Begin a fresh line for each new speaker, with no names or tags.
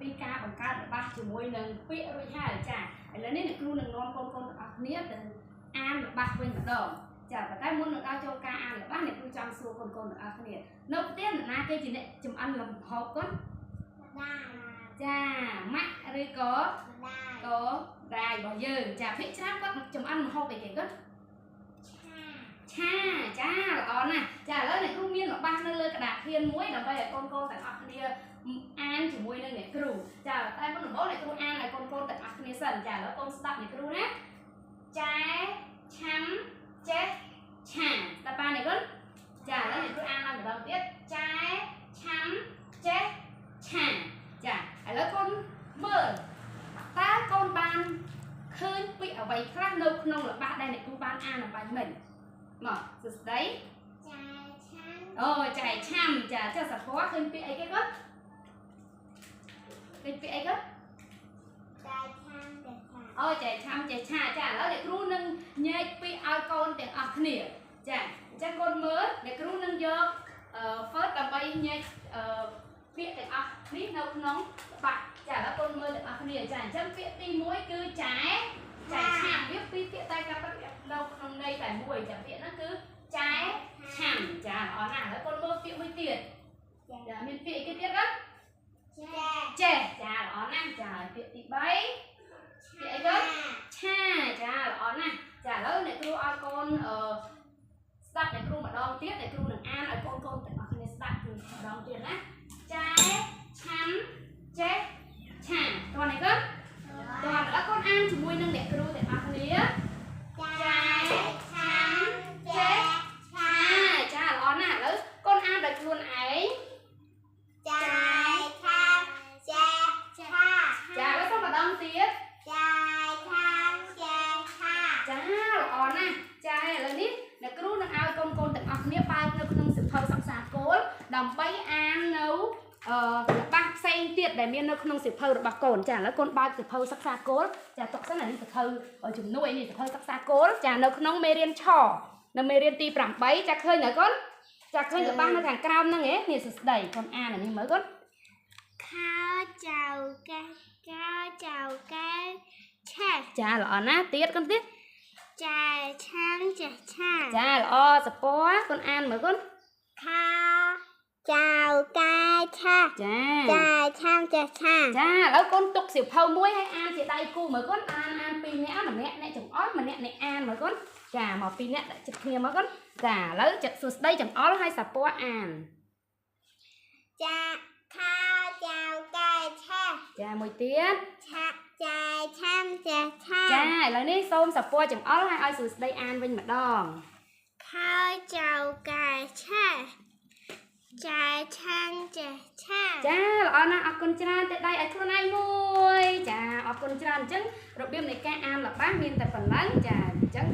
ពីការបង្កើតរបស់ជាមួយនឹងពាក្យរួចហើយចាឥឡូវនេះអ្នកគ្រូនឹងនាំកូនៗទាំងអស់គ្នាទៅអានរបស់វិញម្ដងចាប៉ុន្តែមុននឹងដល់ចូលការអានរបស់អ្នកគ្រូចង់សួរកូនៗទាំងអស់គ្នានៅផ្ទះអ្នកណាគេជាអ្នកចម្អិនលំហូបកូនចាម៉ាក់ឬក៏ដាយរបស់យើងចាភាគច្រើនគាត់ចម្អិនលំហូបអីគេគាត់ឆាចាល្អណាស់ចាឥឡូវអ្នកគ្រូមានរបស់នៅលើក្តារខៀនមួយដើម្បីឲ្យកូនៗទាំងអស់គ្នាអានជាមួយនឹងអ្នកគ្រូចាតែមុនដំបូងអ្នកគ្រូអានឲ្យកូនៗទាំងអស់គ្នាសិនចាឥឡូវកូនស្ដាប់អ្នកគ្រូណាចែឆាំចេះឆាស្ដាប់បានទេកូនចាឥឡូវអ្នកគ្រូអានឡើងម្ដងទៀតចែឆាំចេះឆាចាឥឡូវកូនមើលតើកូនបានឃើញពាក្យអ្វីខ្លះនៅក្នុងរបស់ដែលអ្នកគ្រូបានអានអំបញ្ញមិញមកសួស្ដីអូចែឆាំចាចុះសពឃើញពាក្យអីគេគាត់ឃើញពាក្យអីគាត់អូចែឆាំចេះឆាចាឥឡូវអ្នកគ្រូនឹងញែកពាក្យឲ្យកូនទាំងអស់គ្នាចាអញ្ចឹងកូនមើលអ្នកគ្រូនឹងយកfirst ដើម្បីញែកពាក្យទាំងអស់នេះនៅក្នុងបាក់ចាឥឡូវកូនមើលទាំងអស់គ្នាចាអញ្ចឹងពាក្យទី1គឺចែឆាំវាពីរពាក្យតែកាត់នៅក្នុងន័យតែមួយចាពាក្យហ្នឹងគឺចែឆាំចាល្អណាស់ឥឡូវកូនមើលពាក្យមួយទៀតចាមានពាក្យអីគេទៀតគាត់ចេះចាល្អណាស់ចាពាក្យទី3ពាក្យអីគាត់ឆាចាល្អណាស់ចាឥឡូវអ្នកគ្រូឲ្យកូនស្ដាប់អ្នកគ្រូម្ដងទៀតអ្នកគ្រូនឹងអានឲ្យកូនទាំងអស់គ្នាស្ដាប់គឺម្ដងទៀតណាចែឆាំចេះឆាតោះនេះគាត់តោះឥឡូវកូនអានជាមួយនឹងអ្នកគ្រូទាំងអស់គ្នាចែឆាំចេះឆាចាល្អណាស់ឥឡូវកូនអានដោយខ្លួនឯងចែឆាំចេះឆាចាឥឡូវសូមម្ដងទៀតចែឆាំចេះឆាចាល្អណាស់ចាឥឡូវនេះអ្នកគ្រូនឹងឲ្យកូនទាំងអស់គ្នាបើកនៅក្នុងសៀវភៅសិក្សាគោលដើម្បីអាននៅរបស់ផ្សេងទៀតដែលមាននៅក្នុងសៀវភៅរបស់កូនចាឥឡូវកូនបើកសៀវភៅសិក្សាគោលចាទុកសិនអានេះសៀវភៅជំនួយនេះសៀវភៅសិក្សាគោលចានៅក្នុងមេរៀនឆនៅមេរៀនទី8ចាឃើញហើយកូនចាឃើញរបស់នៅខាងក្រោមហ្នឹងនេះសួស្ដីកូនអានអានេះមើលកូនខោចៅកែកោចៅកែឆាចាល្អណាស់ទៀតកូនទៀតចែឆាំចេះឆាចាល្អសពកូនអានមើលកូនខោចៅកែឆាចាចែឆាំចេះឆាចាឥឡូវកូនទុកសៀវភៅមួយឲ្យអានជាដៃគូមើលកូនអាន2នាក់ម្នាក់អ្នកចង្អុលម្នាក់អ្នកអានមើលកូនចាមក2នាក់ដាក់ចិត្តគ្នាមើលកូនចាឥឡូវចិត្តសួស្ដីចង្អុលឲ្យសពអានចាខោចៅកែឆាចាមួយទៀតឆាចែឆាំចេះឆាចាឥឡូវនេះសូមសពចង្អុលឲ្យសួស្ដីអានវិញម្ដងខោចៅកែឆាចែឆាំចេះឆាចាល្អណាស់អរគុណច្រើនទេដៃឲ្យខ្លួនឯងមួយចាអរគុណច្រើនអញ្ចឹងរបៀបនៃការអានរបស់មានតែប៉ុណ្ណឹងចាអញ្ចឹង